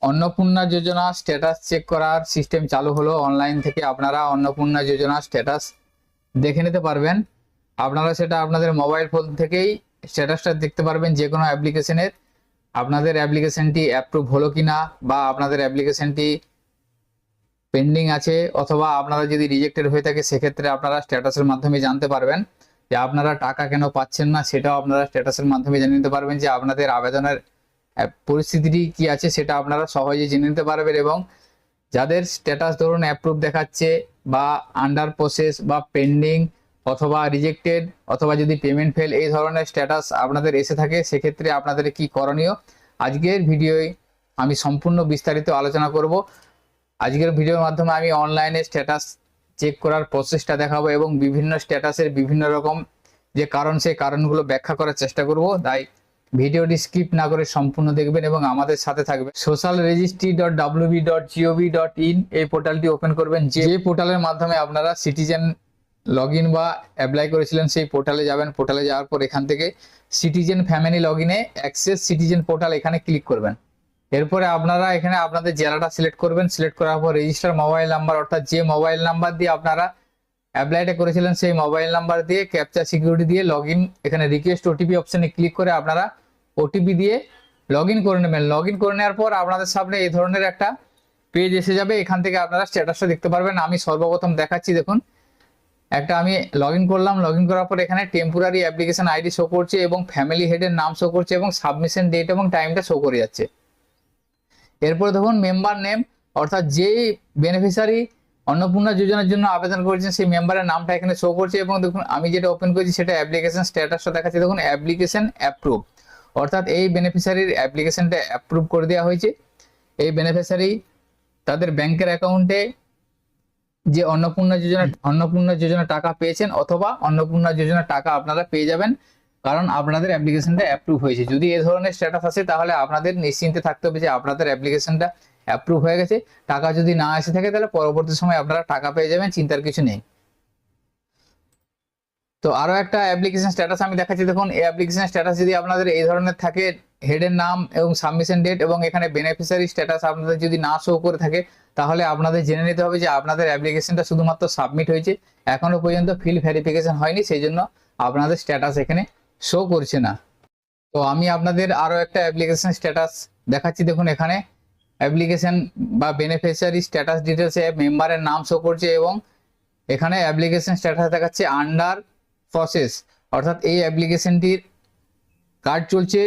অন্নপূর্ণা যোজনা status check করার system চালু হলো। অনলাইন থেকে আপনারা অন্নপূর্ণা যোজনা স্ট্যাটাস দেখে নিতে পারবেন। আপনারা সেটা আপনাদের মোবাইল ফোন থেকেই স্ট্যাটাসটা দেখতে পারবেন যে কোনো অ্যাপ্লিকেশনের। আপনাদের অ্যাপ্লিকেশনটি অ্যাপ্রুভ হলো কিনা, বা আপনাদের অ্যাপ্লিকেশনটি পেন্ডিং আছে, অথবা আপনারা যদি রিজেক্টেড হয়ে থাকে সেক্ষেত্রে আপনারা স্ট্যাটাসের মাধ্যমে জানতে পারবেন যে আপনারা টাকা কেন পাচ্ছেন না। সেটাও আপনারা স্ট্যাটাসের মাধ্যমে জেনে নিতে পারবেন যে আপনাদের আবেদনের পরিস্থিতিটি কি আছে, সেটা আপনারা সহজে জেনে নিতে পারবেন। এবং যাদের স্ট্যাটাস ধরুন অ্যাপ্রুভ দেখাচ্ছে, বা আন্ডার প্রসেস, বা পেন্ডিং, অথবা রিজেক্টেড, অথবা যদি পেমেন্ট ফেল, এই ধরনের স্ট্যাটাস আপনাদের এসে থাকে, সেক্ষেত্রে আপনাদের কি করণীয় আজকের ভিডিওয় আমি সম্পূর্ণ বিস্তারিত আলোচনা করব। আজকের ভিডিওর মাধ্যমে আমি অনলাইনে স্ট্যাটাস চেক করার প্রসেসটা দেখাবো এবং বিভিন্ন স্ট্যাটাসের বিভিন্ন রকম যে কারণ, সেই কারণগুলো ব্যাখ্যা করার চেষ্টা করব। তাই ভিডিওটি স্কিপ না করে সম্পূর্ণ দেখবেন এবং আমাদের সাথে থাকবেন। socialregistry.wb.gov.in এই পোর্টালটি ওপেন করবেন। যে পোর্টালের মাধ্যমে আপনারা সিটিজেন লগইন বা অ্যাপ্লাই করেছিলেন সেই পোর্টালে যাবেন। পোর্টালে যাওয়ার পর এখান থেকে সিটিজেন ফ্যামিলি লগইনে অ্যাক্সেস সিটিজেন পোর্টাল এখানে ক্লিক করবেন। এরপরে আপনারা এখানে আপনাদের জেলাটা সিলেক্ট করবেন। সিলেক্ট করার পর রেজিস্টার মোবাইল নাম্বার, অর্থাৎ যে মোবাইল নাম্বার দিয়ে আপনারা অ্যাপ্লাইটা করেছিলেন সেই মোবাইল নাম্বার দিয়ে ক্যাপচা সিকিউরিটি দিয়ে লগইন, এখানে রিকোয়েস্ট ওটিপি অপশনে ক্লিক করে আপনারা ওটিপি দিয়ে লগইন করে নেবেন। লগইন করে নেওয়ার পর আপনাদের সামনে এই ধরনের একটা পেজ এসে যাবে। এখান থেকে আপনারা স্ট্যাটাসটা দেখতে পারবেন। আমি সর্বপ্রথম দেখাচ্ছি, দেখুন একটা আমি লগইন করলাম। লগইন করার পর এখানে টেম্পোরারি অ্যাপ্লিকেশন আইডি শো করছে এবং ফ্যামিলি হেডের নাম শো করছে এবং সাবমিশন ডেট এবং টাইমটা শো করে যাচ্ছে। এরপর দেখুন মেম্বার নেম, অর্থাৎ যেই বেনিফিশিয়ারি অন্নপূর্ণা যোজনার জন্য আবেদন করেছেন সেই মেম্বারের নামটা এখানে শো করছে। এবং দেখুন আমি যেটা ওপেন করেছি সেটা অ্যাপ্লিকেশন স্ট্যাটাসটা দেখাচ্ছে। দেখুন অ্যাপ্লিকেশন অ্যাপ্রুভ, অর্থাৎ এই বেনিফিশিয়ারির অ্যাপ্লিকেশনটা অ্যাপ্রুভ করে দেওয়া হয়েছে। এই বেনিফিশিয়ারি তাদের ব্যাংকের অ্যাকাউন্টে যে অন্নপূর্ণা যোজনা টাকা পেয়েছেন, অথবা অন্নপূর্ণা যোজনা টাকা আপনারা পেয়ে যাবেন, কারণ আপনাদের অ্যাপ্লিকেশনটা অ্যাপ্রুভ হয়েছে। যদি এই ধরনের স্ট্যাটাস আসে তাহলে আপনাদের নিশ্চিন্তে থাকতে হবে যে আপনাদের অ্যাপ্লিকেশনটা অ্যাপ্রুভ হয়ে গেছে। টাকা যদি না এসে থাকে তাহলে পরবর্তী সময় আপনারা টাকা পেয়ে যাবেন, চিন্তার কিছু নেই। তো আরো একটা অ্যাপ্লিকেশন স্ট্যাটাস আমি দেখাচ্ছি। দেখুন এই অ্যাপ্লিকেশন স্ট্যাটাস যদি আপনাদের এই ধরনের থাকে, হেডের নাম এবং সাবমিশন ডেট এবং এখানে বেনিফিশিয়ারি স্ট্যাটাস আপনাদের যদি না শো করে থাকে, তাহলে আপনাদের জেনে নিতে হবে যে আপনাদের অ্যাপ্লিকেশনটা শুধুমাত্র সাবমিট হয়েছে, এখনো পর্যন্ত ফিল ভেরিফিকেশন হয়নি, সেই জন্য আপনাদের স্ট্যাটাস এখানে শো করছে না। তো আমি আপনাদের আরো একটা অ্যাপ্লিকেশন স্ট্যাটাস দেখাচ্ছি। দেখুন এখানে অ্যাপ্লিকেশন বা বেনিফিশিয়ারি স্ট্যাটাস ডিটেলসে মেম্বারের নাম শো করছে এবং এখানে অ্যাপ্লিকেশন স্ট্যাটাস দেখাচ্ছে আন্ডার প্রসেস, অর্থাৎ এই অ্যাপ্লিকেশনটির কাজ চলছে,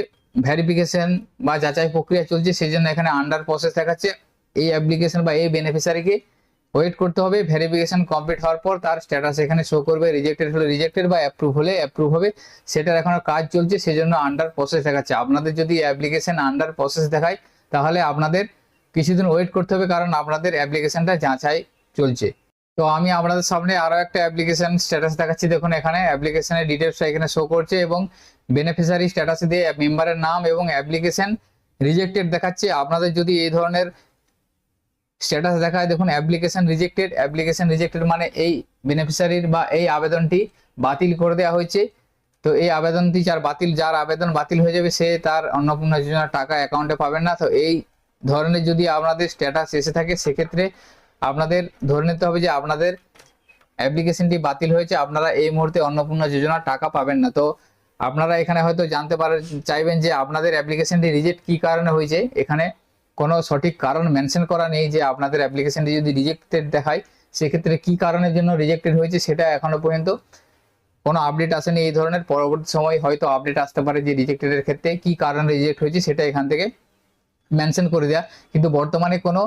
ভেরিফিকেশন বা যাচাই প্রক্রিয়া চলছে, সেই জন্য এখানে আন্ডার প্রসেস দেখাচ্ছে। এই অ্যাপ্লিকেশন বা এই বেনিফিশিয়ারিকে ওয়েট করতে হবে। ভেরিফিকেশন কমপ্লিট হওয়ার পর তার স্ট্যাটাস এখানে শো করবে। রিজেক্টেড হলে রিজেক্টেড, বা অ্যাপ্রুভ হলে অ্যাপ্রুভ হবে। সেটার এখনো কাজ চলছে, সেই জন্য আন্ডার প্রসেস দেখাচ্ছে। আপনাদের যদি অ্যাপ্লিকেশন আন্ডার প্রসেস দেখায় তাহলে আপনাদের কিছুদিন ওয়েট করতে হবে, কারণ আপনাদের অ্যাপ্লিকেশনটা যাচাই চলছে। তো আমি আপনাদের সামনে আরো একটা অ্যাপ্লিকেশন স্ট্যাটাস দেখাচ্ছি। দেখুন এখানে অ্যাপ্লিকেশনের ডিটেলসটা এখানে শো করছে এবং বেনিফিশিয়ারি স্ট্যাটাস দিয়ে মেম্বারের নাম এবং অ্যাপ্লিকেশন রিজেক্টেড দেখাচ্ছে। আপনাদের যদি এই ধরনের স্ট্যাটাস দেখায়, দেখুন অ্যাপ্লিকেশন রিজেক্টেড মানে এই বেনিফিশিয়ারির বা এই আবেদনটি বাতিল করে দেওয়া হয়েছে। তো এই আবেদনটি যার আবেদন বাতিল হয়ে যাবে সে তার অন্নপূর্ণা যোজনার টাকা অ্যাকাউন্টে পাবেন না। তো এই ধরনের যদি আপনাদের স্ট্যাটাস এসে থাকে সেক্ষেত্রে আপনাদের ধরে নিতে হবে যে আপনাদের অ্যাপ্লিকেশনটি বাতিল হয়েছে, আপনারা এই মুহূর্তে অন্নপূর্ণা যোজনার টাকা পাবেন না। তো আপনারা এখানে হয়তো জানতে চাইবেন যে আপনাদের অ্যাপ্লিকেশনটি রিজেক্ট কি কারণে হয়েছে। এখানে কোনো সঠিক কারণ মেনশন করা নেই যে আপনাদের অ্যাপ্লিকেশনটি যদি রিজেক্টেড দেখায় সেক্ষেত্রে কি কারণের জন্য রিজেক্টেড হয়েছে, সেটা এখনো পর্যন্ত কোনো আপডেট আসেনি এই ধরনের। পরবর্তী সময় হয়তো আপডেট আসতে পারে যে রিজেক্টেডের ক্ষেত্রে কি কারণে রিজেক্ট হয়েছে সেটা এখান থেকে মেনশন করে দেওয়া, কিন্তু বর্তমানে কোনো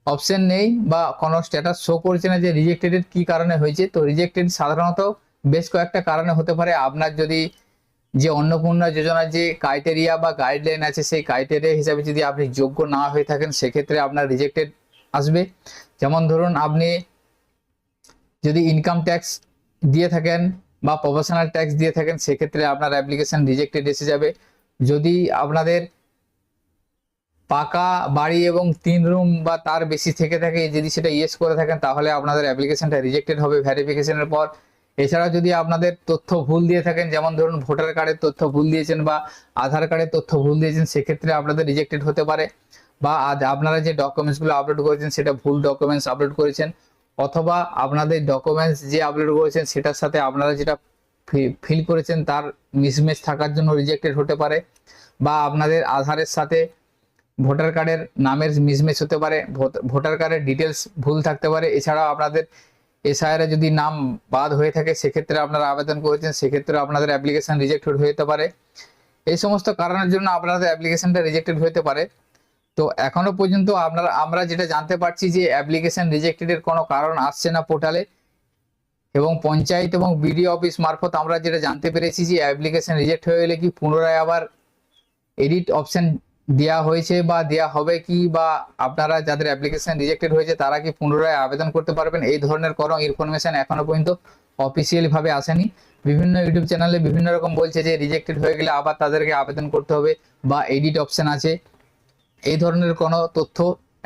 অপশন নেই বা কোনো স্ট্যাটাস শো করছে না যে রিজেক্টেডের কি কারণে হয়েছে। তো রিজেক্টেড সাধারণত বেশ কয়েকটা কারণে হতে পারে। আপনার যদি যে অন্নপূর্ণা যোজনার যে ক্রাইটেরিয়া বা গাইডলাইন আছে সেই ক্রাইটেরিয়া হিসাবে যদি আপনি যোগ্য না হয়ে থাকেন সেক্ষেত্রে আপনার রিজেক্টেড আসবে। যেমন ধরুন আপনি যদি ইনকাম ট্যাক্স দিয়ে থাকেন বা প্রফেশনাল ট্যাক্স দিয়ে থাকেন সেক্ষেত্রে আপনার অ্যাপ্লিকেশন রিজেক্টেড এসে যাবে। যদি আপনাদের পাকা বাড়ি এবং 3 রুম বা তার বেশি থেকে থাকে, যদি সেটা ইয়েস করে থাকেন তাহলে আপনাদের অ্যাপ্লিকেশনটা রিজেক্টেড হবে ভেরিফিকেশনের পর। এছাড়া যদি আপনাদের তথ্য ভুল দিয়ে থাকেন, যেমন ধরুন ভোটার কার্ডের তথ্য ভুল দিয়েছেন বা আধার কার্ডের তথ্য ভুল দিয়েছেন, সেক্ষেত্রে আপনাদের রিজেক্টেড হতে পারে। বা আজ আপনারা যে ডকুমেন্টসগুলো আপলোড করেছেন সেটা ভুল ডকুমেন্টস আপলোড করেছেন, অথবা আপনাদের ডকুমেন্টস যে আপলোড করেছেন সেটার সাথে আপনারা যেটা ফিল করেছেন তার মিসম্যাচ থাকার জন্য রিজেক্টেড হতে পারে, বা আপনাদের আধারের সাথে ভোটার কার্ডের নামের মিসম্যাচ হতে পারে, ভোটার কার্ডের ডিটেলস ভুল থাকতে পারে। এছাড়াও আপনাদের এসআইআর এ যদি নাম বাদ হয়ে থাকে সেক্ষেত্রে আপনারা আবেদন করেছেন, সেক্ষেত্রে আপনাদের অ্যাপ্লিকেশন রিজেক্টেড হতে পারে। এই সমস্ত কারণের জন্য আপনাদের অ্যাপ্লিকেশনটা রিজেক্টেড হতে পারে। তো এখনো পর্যন্ত আমরা যেটা জানতে পারছি যে অ্যাপ্লিকেশন রিজেক্টেডের কোনো কারণ আসছে না পোর্টালে, এবং পঞ্চায়েত এবং বিডিও অফিস মারফত আমরা যেটা জানতে পেরেছি যে অ্যাপ্লিকেশন রিজেক্ট হয়ে গেলে কি পুনরায় আবার এডিট অপশন দেওয়া হয়েছে বা দেওয়া হবে কি, বা আপনারা যাদের অ্যাপ্লিকেশন রিজেক্টেড হয়েছে তারা কি পুনরায় আবেদন করতে পারবেন, এই ধরনের কোনো ইনফরমেশন এখনো পর্যন্ত অফিসিয়ালি ভাবে আসেনি। বিভিন্ন ইউটিউব চ্যানেলে বিভিন্ন রকম বলছে যে রিজেক্টেড হয়ে গেলে আবার তাদেরকে আবেদন করতে হবে বা এডিট অপশন আছে। এই ধরনের কোনো তথ্য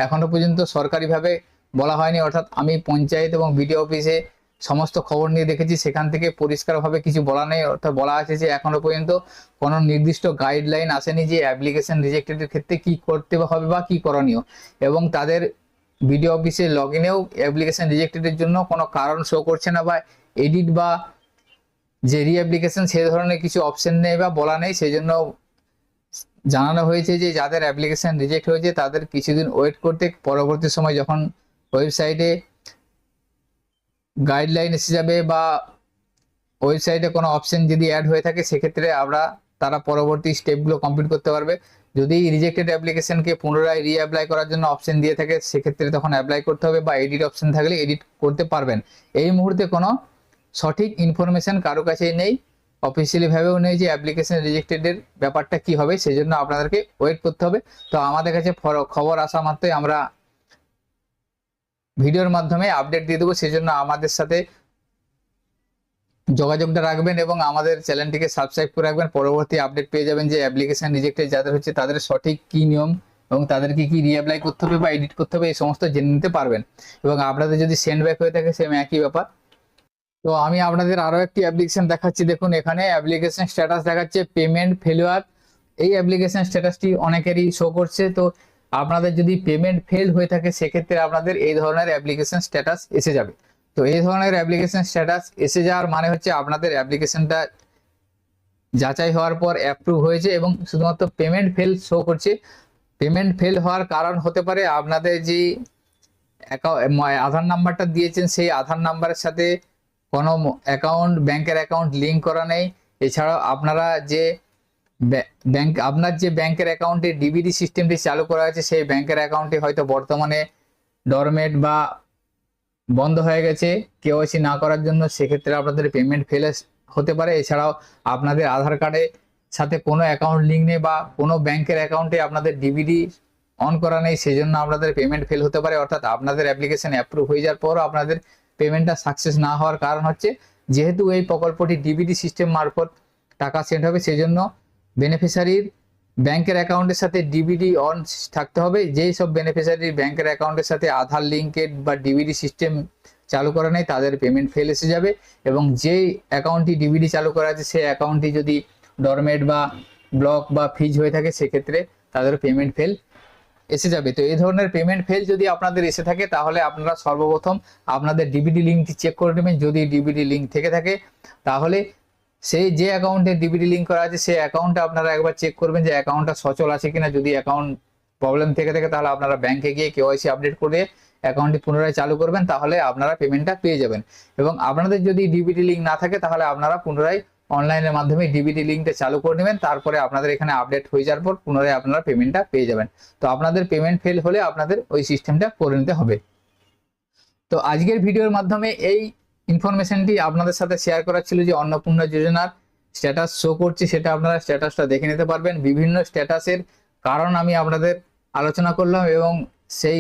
এখনো পর্যন্ত সরকারিভাবে বলা হয়নি, অর্থাৎ আমি পঞ্চায়েত এবং বিডিও অফিসে সমস্ত খবর নিয়ে দেখেছি, সেখান থেকে পরিষ্কারভাবে কিছু বলা নেই। অর্থাৎ বলা আছে যে এখনো পর্যন্ত কোনো নির্দিষ্ট গাইডলাইন আসেনি যে অ্যাপ্লিকেশন রিজেক্টেডের ক্ষেত্রে কি করতে হবে বা কি করণীয়, এবং তাদের বিডিও অফিসে লগ ইনেও অ্যাপ্লিকেশন রিজেক্টেডের জন্য কোনো কারণ শো করছে না, বা এডিট বা যে রিঅ্যাপ্লিকেশন সে ধরনের কিছু অপশন নেই বা বলা নেই। সেই জন্য জানানো হয়েছে যে যাদের অ্যাপ্লিকেশন রিজেক্ট হয়েছে তাদের কিছুদিন ওয়েট করতে, পরবর্তী সময় যখন ওয়েবসাইটে গাইডলাইন এসে যাবে বা ওয়েবসাইটে কোনো অপশন যদি অ্যাড হয়ে থাকে সেক্ষেত্রে তারা পরবর্তী স্টেপগুলো কমপ্লিট করতে পারবে। যদি রিজেক্টেড অ্যাপ্লিকেশনকে পুনরায় রিঅ্যাপ্লাই করার জন্য অপশন দিয়ে থাকে সেক্ষেত্রে তখন অ্যাপ্লাই করতে হবে, বা এডিট অপশন থাকলে এডিট করতে পারবেন। এই মুহূর্তে কোনো সঠিক ইনফরমেশন কারো কাছেই নেই, অফিসিয়ালি ভাবেও নেই যে অ্যাপ্লিকেশন রিজেক্টেডের ব্যাপারটা কি হবে, সেই জন্য আপনাদেরকে ওয়েট করতে হবে। তো আমাদের কাছে খবর আসা মাত্রই আমরা ভিডিওর মাধ্যমে আপডেট দিয়ে দেবো, সেই জন্য আমাদের সাথে যোগাযোগটা রাখবেন এবং আমাদের চ্যানেলটিকে সাবস্ক্রাইব করে রাখবেন। পরবর্তী আপডেট পেয়ে যাবেন যে অ্যাপ্লিকেশন রিজেক্টেড যাদের হচ্ছে তাদের সঠিক কি নিয়ম এবং তাদেরকে কি রিঅ্যাপ্লাই করতে হবে বা এডিট করতে হবে এই সমস্ত জেনে নিতে পারবেন। এবং আপনাদের যদি সেন্ড ব্যাক হয়ে থাকে সেম একই ব্যাপার। তো আমি আপনাদের আরো একটি অ্যাপ্লিকেশন দেখাচ্ছি, দেখুন এখানে অ্যাপ্লিকেশন স্ট্যাটাস দেখাচ্ছে পেমেন্ট ফেলিওর। এই অ্যাপ্লিকেশন স্ট্যাটাসটি অনেকেরই শো করছে। তো আপনাদের যদি পেমেন্ট ফেল হয়ে থাকে সেক্ষেত্রে আপনাদের এই ধরনের অ্যাপ্লিকেশন স্ট্যাটাস এসে যাবে। তো এই ধরনের অ্যাপ্লিকেশন স্ট্যাটাস এসে যাওয়ার মানে হচ্ছে আপনাদের অ্যাপ্লিকেশনটা যাচাই হওয়ার পর অ্যাপ্রুভ হয়েছে এবং শুধুমাত্র পেমেন্ট ফেল শো করছে। পেমেন্ট ফেল হওয়ার কারণ হতে পারে আপনাদের যে আধার নাম্বারটা দিয়েছেন সেই আধার নাম্বারের সাথে কোনো ব্যাংকের অ্যাকাউন্ট লিঙ্ক করা নেই। এছাড়াও আপনারা যে আপনার যে ব্যাংকের অ্যাকাউন্টে ডিবিডি সিস্টেমটি চালু করা আছে সেই ব্যাংকের অ্যাকাউন্টটি হয়তো বর্তমানে ডরমেট বা বন্ধ হয়ে গেছে কেওয়াইসি না করার জন্য, সেক্ষেত্রে আপনাদের পেমেন্ট ফেল হতে পারে। এছাড়াও আপনাদের আধার কার্ডের সাথে কোনো অ্যাকাউন্ট লিঙ্ক নেই বা কোনো ব্যাংকের অ্যাকাউন্টে আপনাদের ডিবিডি অন করা নেই, সেই জন্য আপনাদের পেমেন্ট ফেল হতে পারে। অর্থাৎ আপনাদের অ্যাপ্লিকেশন অ্যাপ্রুভ হয়ে যাওয়ার পরও আপনাদের পেমেন্টটা সাকসেস না হওয়ার কারণ হচ্ছে যেহেতু এই প্রকল্পটি ডিবিডি সিস্টেম মারফত টাকা সেন্ড হবে, সেই জন্য বেনিফিশিয়ারির ব্যাংকের অ্যাকাউন্টের সাথে ডিবিডি অন থাকতে হবে। যেই সব বেনিফিশিয়ারির ব্যাংকের অ্যাকাউন্টের সাথে আধার লিঙ্কেড বা ডিবিডি সিস্টেম চালু করা নেই তাদের পেমেন্ট ফেল এসে যাবে, এবং যেই অ্যাকাউন্টটি ডিবিডি চালু করা আছে সেই অ্যাকাউন্টটি যদি ডরমেট বা ব্লক বা ফ্রিজ হয়ে থাকে সেক্ষেত্রে তাদের পেমেন্ট ফেল এসে যাবে। তো এই ধরনের পেমেন্ট ফেল যদি আপনাদের এসে থাকে তাহলে আপনারা সর্বপ্রথম আপনাদের ডিবিডি লিঙ্কটি চেক করে নেবেন। যদি ডিবিডি লিঙ্ক থেকে থাকে তাহলে সেই যে অ্যাকাউন্টে ডিবিডি লিঙ্ক করা আছে সেই অ্যাকাউন্টটা আপনারা একবার চেক করবেন যে অ্যাকাউন্টটা সচল আছে কিনা। যদি অ্যাকাউন্ট প্রবলেম থেকে থাকে তাহলে আপনারা ব্যাংকে গিয়ে কেওয়াইসি আপডেট করে অ্যাকাউন্টটি পুনরায় চালু করবেন, তাহলে আপনারা পেমেন্টটা পেয়ে যাবেন। এবং আপনাদের যদি ডিবিডি লিঙ্ক না থাকে তাহলে আপনারা পুনরায় অনলাইনের মাধ্যমে ডিবিডি লিঙ্কটা চালু করে নেবেন, তারপরে আপনাদের এখানে আপডেট হয়ে যাওয়ার পর পুনরায় আপনারা পেমেন্টটা পেয়ে যাবেন। তো আপনাদের পেমেন্ট ফেল হলে আপনাদের ওই সিস্টেমটা করে নিতে হবে। তো আজকের ভিডিওর মাধ্যমে এই ইনফরমেশনটি আপনাদের সাথে শেয়ার করা ছিল যে অন্নপূর্ণা যোজনার স্ট্যাটাস শো করছে, সেটা আপনারা স্ট্যাটাসটা দেখে নিতে পারবেন। বিভিন্ন স্ট্যাটাসের কারণ আমি আপনাদের আলোচনা করলাম এবং সেই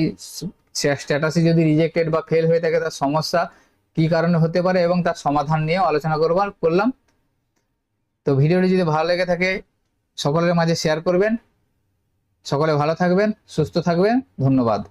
স্ট্যাটাসে যদি রিজেক্টেড বা ফেল হয়ে থাকে তার সমস্যা কি কারণে হতে পারে এবং তার সমাধান নিয়েও আলোচনা করলাম। তো ভিডিওটি যদি ভালো লেগে থাকে সকলের মাঝে শেয়ার করবেন। সকলে ভালো থাকবেন, সুস্থ থাকবেন, ধন্যবাদ।